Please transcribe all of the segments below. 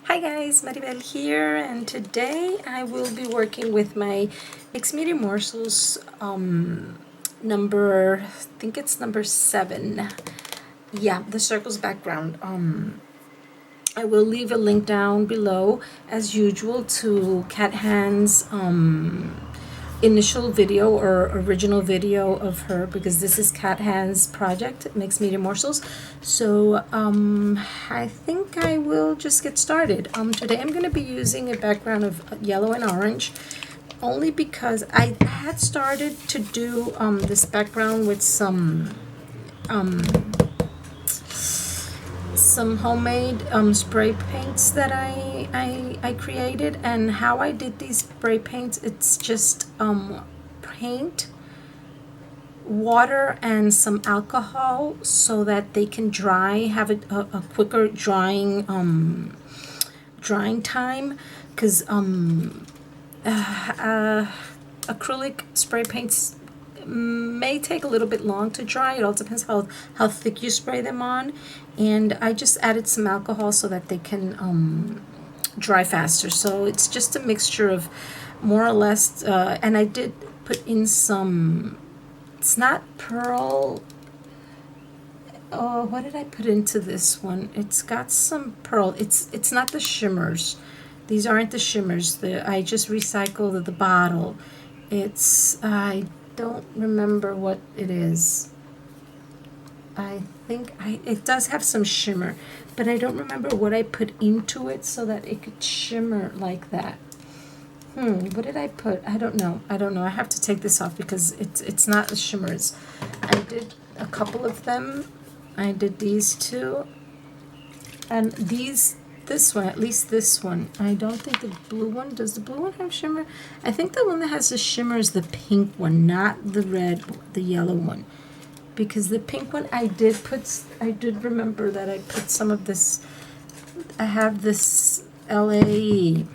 Hi guys, Maribel here, and today I will be working with my mixed media morsels number, I think it's number 7. Yeah, the circles background. I will leave a link down below as usual to Cat Hand's initial video or original video of her, because this is Cat Hand's project, Mixed Media Morsels. So I think I will just get started. Today I'm going to be using a background of yellow and orange, only because I had started to do this background with some homemade spray paints that I created. And how I did these spray paints, it's just paint, water, and some alcohol so that they can dry, have a quicker drying time, because acrylic spray paints may take a little bit long to dry. It all depends how thick you spray them on. And I just added some alcohol so that they can dry faster. So it's just a mixture of more or less, and I did put in some, it's not pearl, oh, what did I put into this one? It's got some pearl. It's not the shimmers. These aren't the shimmers. I just recycled the bottle. I don't remember what it is. I think it does have some shimmer, but I don't remember what I put into it so that it could shimmer like that. What did I put? I don't know. I have to take this off because it's not the shimmers. I did a couple of them. I did these two, and this one, at least this one. I don't think the blue one, does the blue one have shimmer? I think the one that has the shimmer is the pink one, not the red, the yellow one. Because the pink one, I did remember that I put some of this. I have this LA,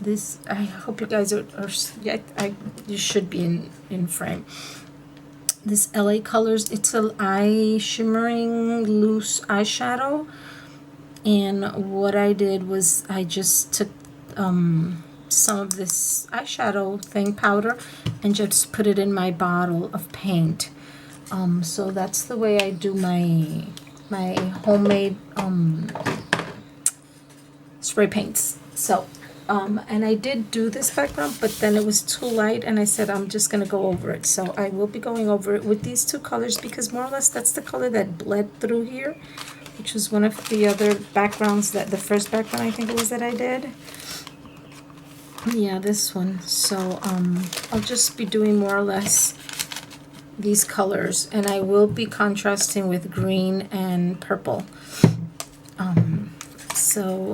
this, I hope you guys are yeah, you should be in frame. This LA Colors, it's an eye shimmering loose eyeshadow. And what I did was I just took some of this eyeshadow thing powder and just put it in my bottle of paint. So that's the way I do my homemade spray paints. So and I did do this background, but then it was too light, and I said I'm just gonna go over it. So I will be going over it with these two colors, because more or less that's the color that bled through here, which was one of the other backgrounds, that the first background I think it was that I did. Yeah, this one. So I'll just be doing more or less these colors, and I will be contrasting with green and purple. So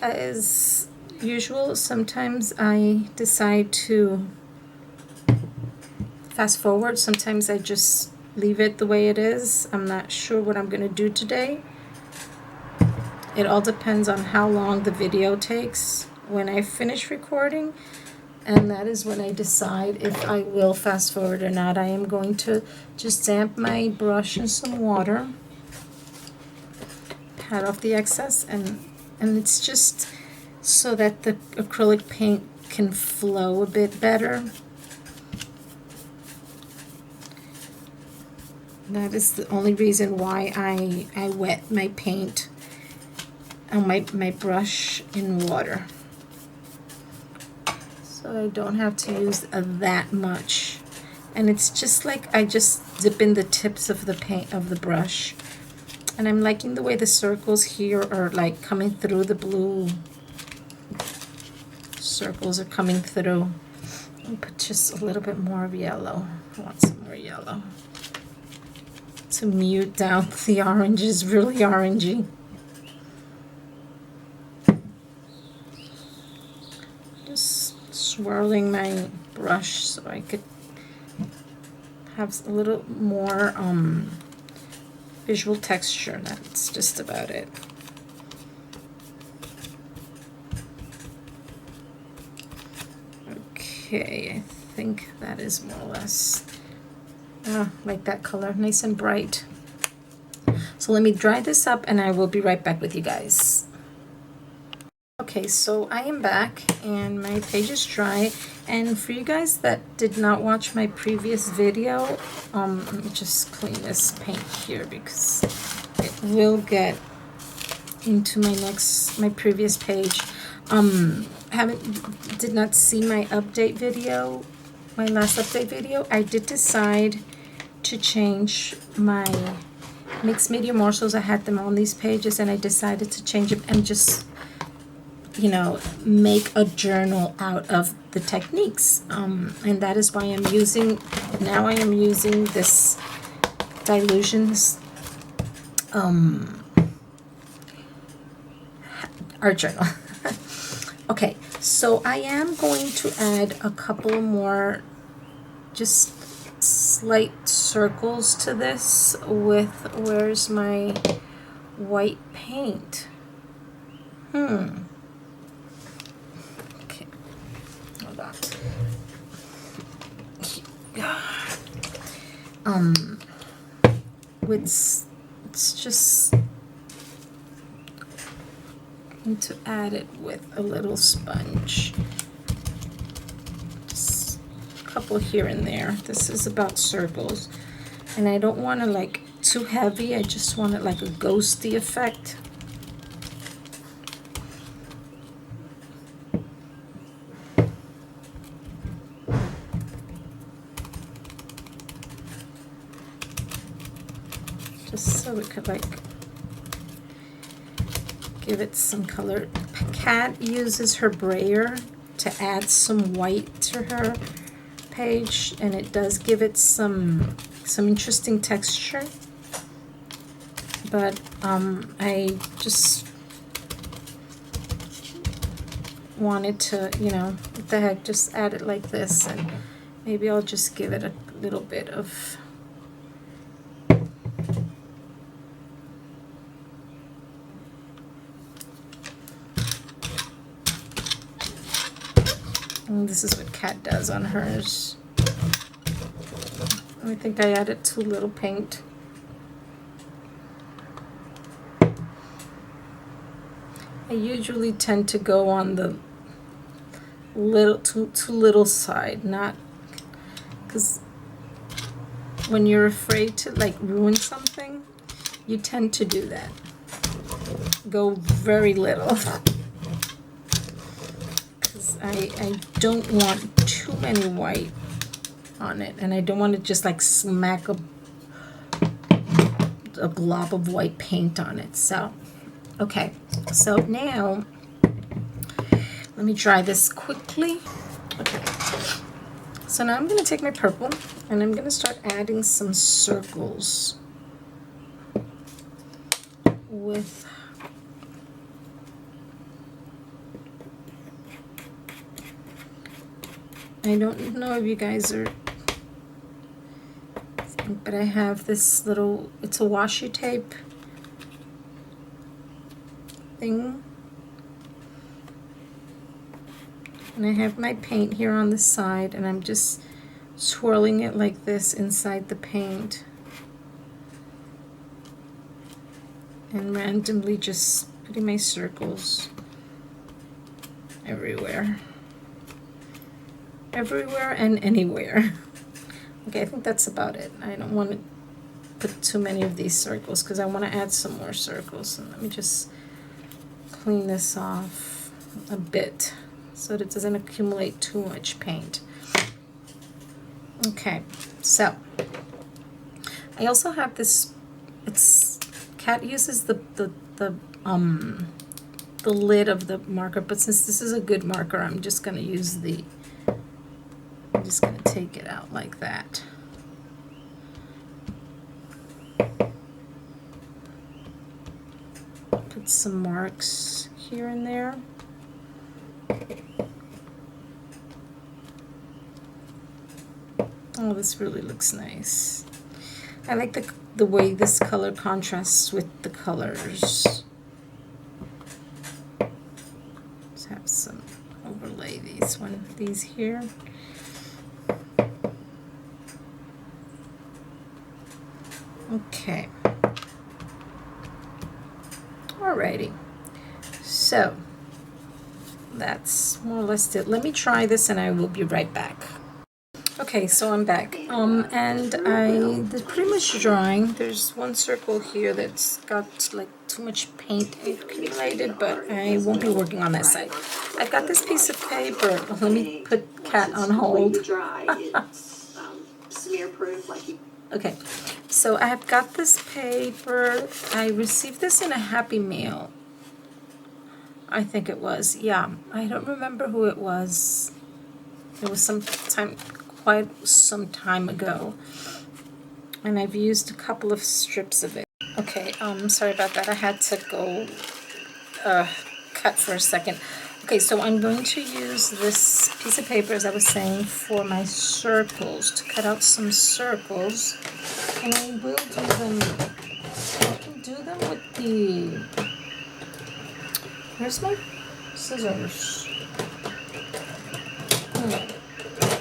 as usual, sometimes I decide to fast forward. Sometimes I just leave it the way it is. I'm not sure what I'm going to do today. It all depends on how long the video takes when I finish recording, and that is when I decide if I will fast forward or not. I am going to just damp my brush in some water, pat off the excess, and it's just so that the acrylic paint can flow a bit better. That is the only reason why I wet my paint and my brush in water, so I don't have to use that much. And it's just like I just dip in the tips of the paint of the brush, and I'm liking the way the circles here are like coming through. The blue circles are coming through. I'll put just a little bit more of yellow. I want some more yellow to mute down the orange. Is really orangey. Just swirling my brush so I could have a little more visual texture. That's just about it. Okay, I think that is more or less like that color, nice and bright. So let me dry this up, and I will be right back with you guys. Okay, so I am back and my page is dry. And for you guys that did not watch my previous video, let me just clean this paint here because it will get into my previous page. Did not see my update video, my last update video. I did decide to change my mixed media morsels. I had them on these pages and I decided to change them and just, you know, make a journal out of the techniques. And that is why I'm using this Dilutions art journal. Okay, so I am going to add a couple more just slight circles to this with, where's my white paint? Okay, hold on. It's just going to add it with a little sponge. Just a couple here and there. This is about circles. And I don't want to like too heavy. I just want it like a ghosty effect. Just so it could like give it some color. Kat uses her brayer to add some white to her page, and it does give it some interesting texture. But I just wanted to, you know, what the heck, just add it like this, and maybe I'll just give it a little bit of and this is what Kat does on hers. I think I added too little paint. I usually tend to go on the little too little side, not because when you're afraid to like ruin something, you tend to do that. Go very little. I don't want too many white on it, and I don't want to just like smack a glob of white paint on it. So, okay, so now let me dry this quickly. Okay, so now I'm going to take my purple and I'm going to start adding some circles with I don't know if you guys are, but I have this little, it's a washi tape thing. And I have my paint here on the side, and I'm just swirling it like this inside the paint. And randomly just putting my circles everywhere. Everywhere and anywhere. Okay, I think that's about it. I don't want to put too many of these circles because I want to add some more circles. And let me just clean this off a bit so that it doesn't accumulate too much paint. Okay, so I also have this, it's, Kat uses the lid of the marker, but since this is a good marker, I'm just going to use I'm just going to take it out like that. Put some marks here and there. Oh, this really looks nice. I like the way this color contrasts with the colors. Let's have some overlay these here. Okay. Alrighty. So that's more or less it. Let me try this and I will be right back. Okay, so I'm back. And they're pretty much drying. There's one circle here that's got like too much paint accumulated, but I won't be working on that side. I've got this piece of paper. Let me put Cat on hold. Okay, so I have got this paper. I received this in a Happy Meal. I think it was. Yeah, I don't remember who it was. It was quite some time ago, and I've used a couple of strips of it. Okay, sorry about that. I had to go cut for a second. Okay, so I'm going to use this piece of paper, as I was saying, for my circles, to cut out some circles, and I will do them. I can do them with the. Where's my scissors? I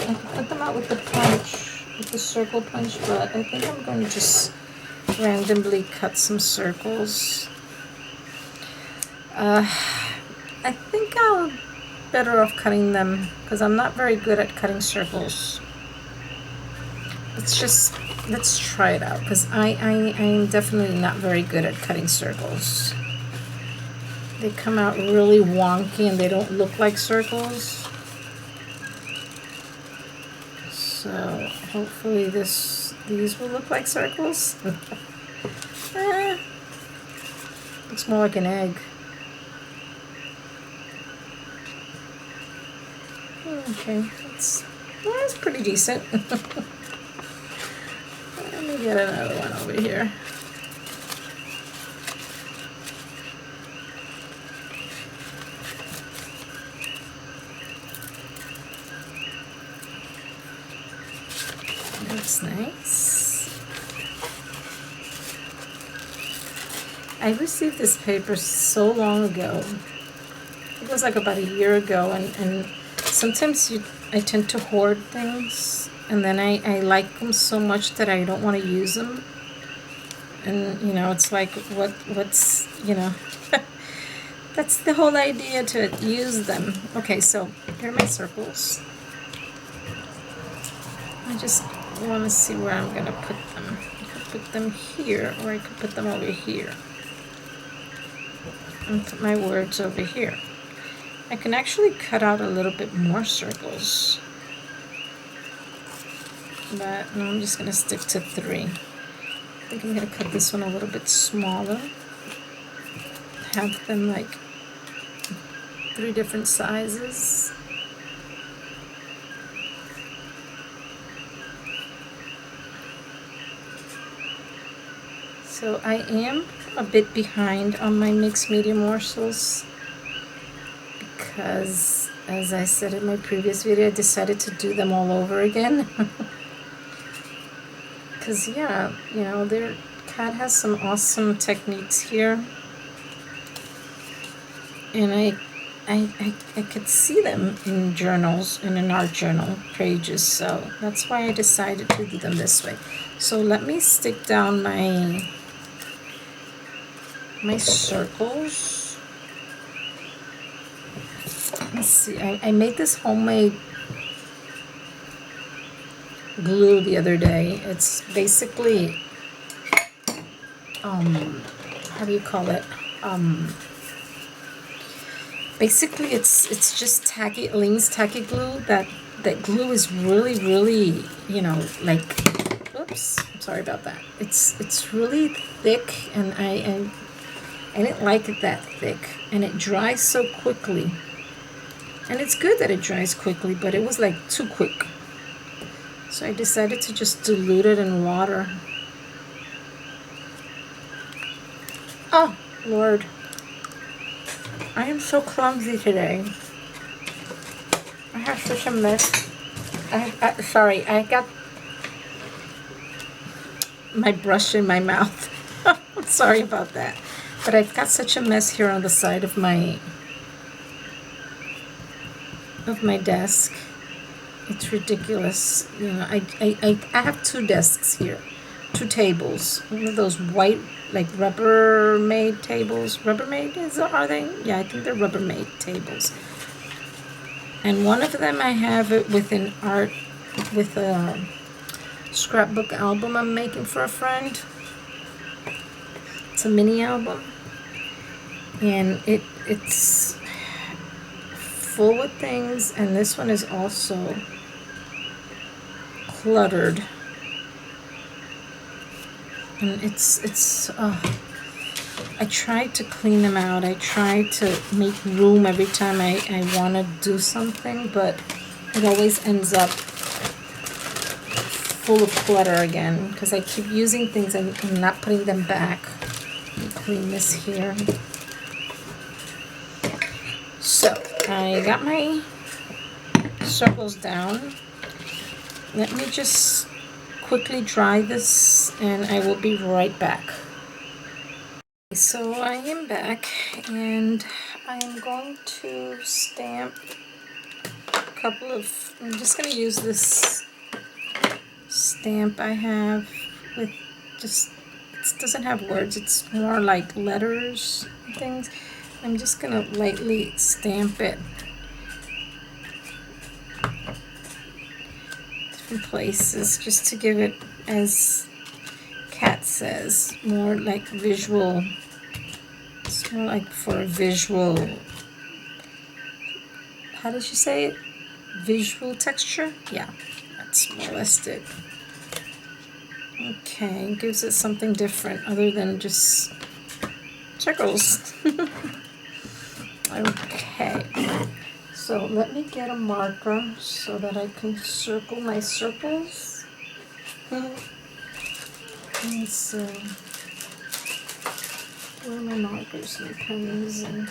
can put them out with the punch, with the circle punch, but I think I'm going to just randomly cut some circles. I think I'll better off cutting them because I'm not very good at cutting circles. Let's try it out because I'm definitely not very good at cutting circles. They come out really wonky and they don't look like circles. So hopefully these will look like circles. Looks more like an egg. Okay, that's pretty decent. Let me get another one over here. That's nice. I received this paper so long ago. It was like about a year ago, and sometimes I tend to hoard things, and then I like them so much that I don't want to use them. And it's like what's that's the whole idea, to use them. Okay, so here are my circles. I just want to see where I'm gonna put them. I could put them here, or I could put them over here, and put my words over here. I can actually cut out a little bit more circles, but no, I'm just gonna stick to 3. I think I'm gonna cut this one a little bit smaller, have them like 3 different sizes. So I am a bit behind on my mixed media morsels because, as I said in my previous video, I decided to do them all over again. Because their Cat has some awesome techniques here, and I could see them in journals and in art journal pages, so that's why I decided to do them this way. So let me stick down my circles. Let's see, I made this homemade glue the other day. It's basically how do you call it? Basically it's just tacky, Aleene's tacky glue. That glue is really like, oops, I'm sorry about that. It's really thick, and I didn't like it that thick, and it dries so quickly. And it's good that it dries quickly, but it was like too quick. So I decided to just dilute it in water. Oh, Lord. I am so clumsy today. I have such a mess. Sorry, I got my brush in my mouth. I'm sorry about that. But I've got such a mess here on the side of my desk. It's ridiculous. I have 2 desks here, 2 tables. One of those white, like Rubbermaid tables. Rubbermaid are they? Yeah, I think they're Rubbermaid tables. And one of them I have it with an art, with a scrapbook album I'm making for a friend. It's a mini album, and it's full with things, and this one is also cluttered. And I try to clean them out. I try to make room every time I want to do something, but it always ends up full of clutter again because I keep using things and not putting them back. Let me clean this here. So I got my circles down. Let me just quickly dry this and I will be right back. So I am back and I am going to stamp a couple of, I'm just going to use this stamp I have with just, it doesn't have words, it's more like letters and things. I'm just going to lightly stamp it different places just to give it, as Kat says, more like visual. It's more like for a visual, how did she say it? Visual texture? Yeah, that's more or less it. Okay, gives it something different other than just circles. Okay, so let me get a marker so that I can circle my circles. Let's see. Where are my markers, my pens, and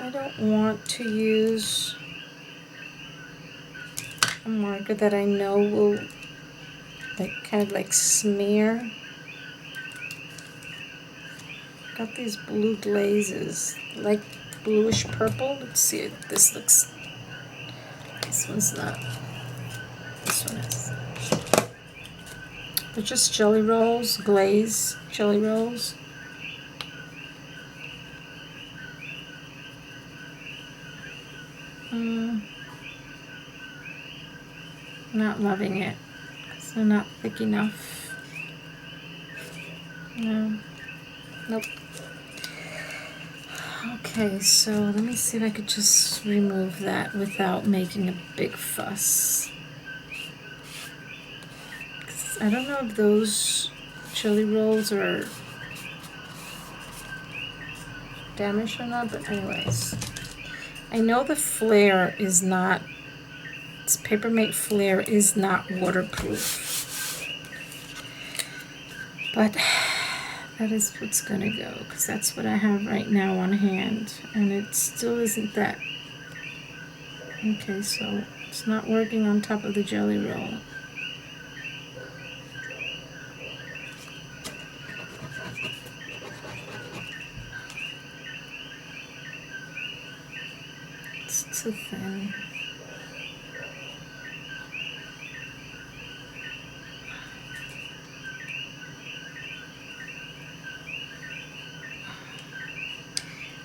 I don't want to use a marker that I know will like kind of like smear. Got these blue glazes, like bluish purple. Let's see if this looks. This one's not. This one is. They're just jelly rolls, glaze jelly rolls. Not loving it because they're not thick enough. No. Nope. Okay, so let me see if I could just remove that without making a big fuss. I don't know if those jelly rolls are damaged or not, but anyways. I know the flare is not, this Papermate flare is not waterproof. But that is what's gonna go, because that's what I have right now on hand, and it still isn't that. Okay, so it's not working on top of the jelly roll. It's too thin.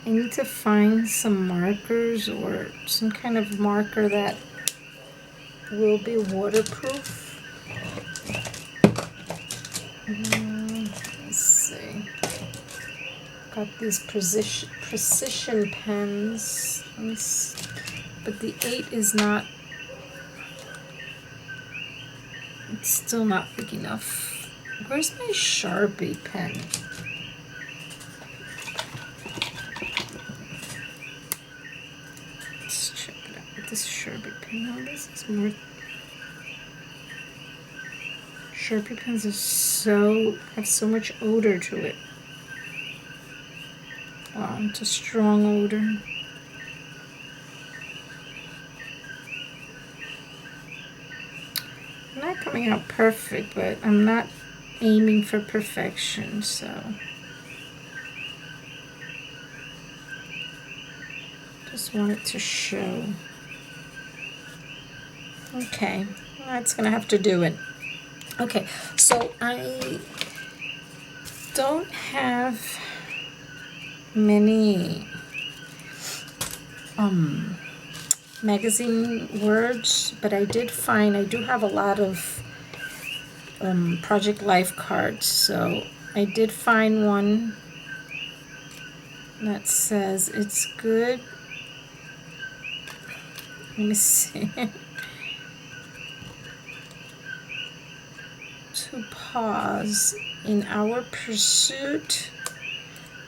I need to find some markers or some kind of marker that will be waterproof. Let's see. Got these precision pens. Let me see. But the 8 is not, it's still not thick enough. Where's my Sharpie pen? Let's check it out with this Sharpie pen. Oh, this is more. Sharpie pens are have so much odor to it. Wow, it's a strong odor. Not coming out perfect, but I'm not aiming for perfection, so just want it to show. Okay, that's gonna have to do it. Okay, so I don't have many magazine words, but I do have a lot of Project Life cards, so I did find one that says it's good. Let me see. To pause in our pursuit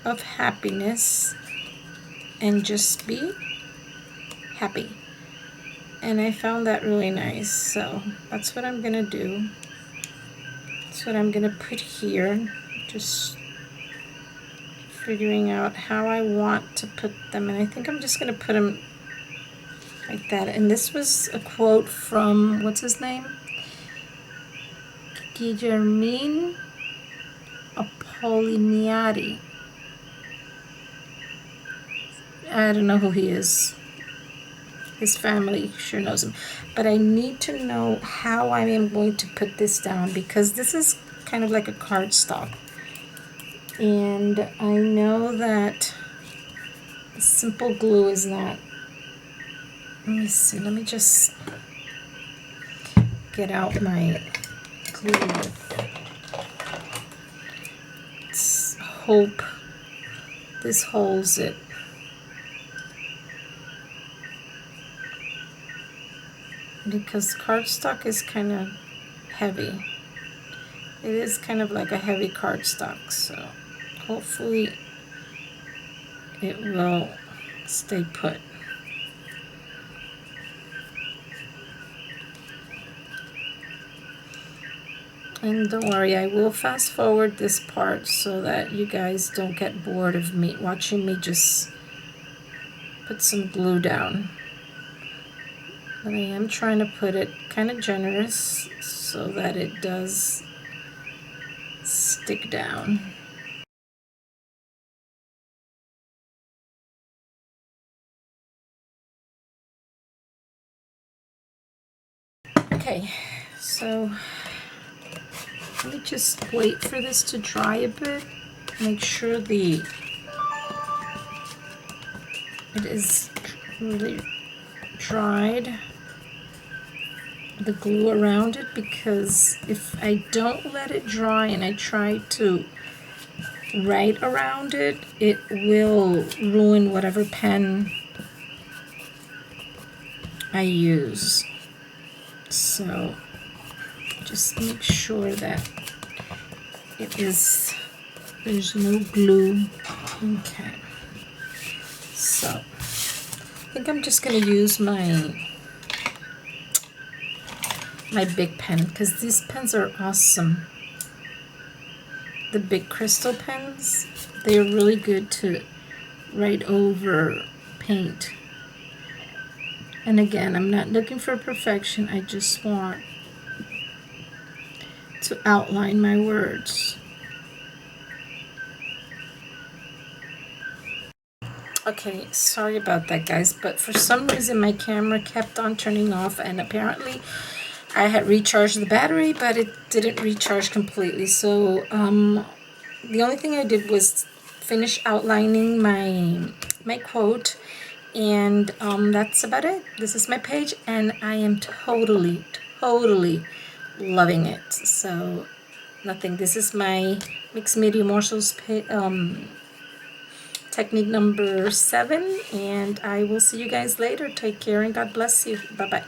of happiness and just be happy. And I found that really nice, so that's what I'm gonna do. That's what I'm gonna put here. Just figuring out how I want to put them, and I think I'm just gonna put them like that. And this was a quote from, what's his name? Guillermin Apolliniari. I don't know who he is. His family sure knows him. But I need to know how I am going to put this down, because this is kind of like a cardstock. And I know that simple glue is not. Let me see. Let me just get out my glue. Let's hope this holds it. Because cardstock is kind of heavy. It is kind of like a heavy cardstock, so hopefully it will stay put. And don't worry, I will fast forward this part so that you guys don't get bored of me watching me just put some glue down. But I am trying to put it kind of generous so that it does stick down. Okay, so let me just wait for this to dry a bit. Make sure it is really dried, the glue around it, because if I don't let it dry and I try to write around it, it will ruin whatever pen I use. So just make sure that there's no glue. Okay, so I think I'm just going to use my big pen, because these pens are awesome. The big crystal pens, they're really good to write over paint. And again, I'm not looking for perfection. I just want to outline my words. Okay, sorry about that, guys, but for some reason my camera kept on turning off, and apparently I had recharged the battery, but it didn't recharge completely. So the only thing I did was finish outlining my quote, and that's about it. This is my page, and I am totally loving it. So nothing. This is my mixed media morsels technique number 7, and I will see you guys later. Take care and God bless you. Bye bye.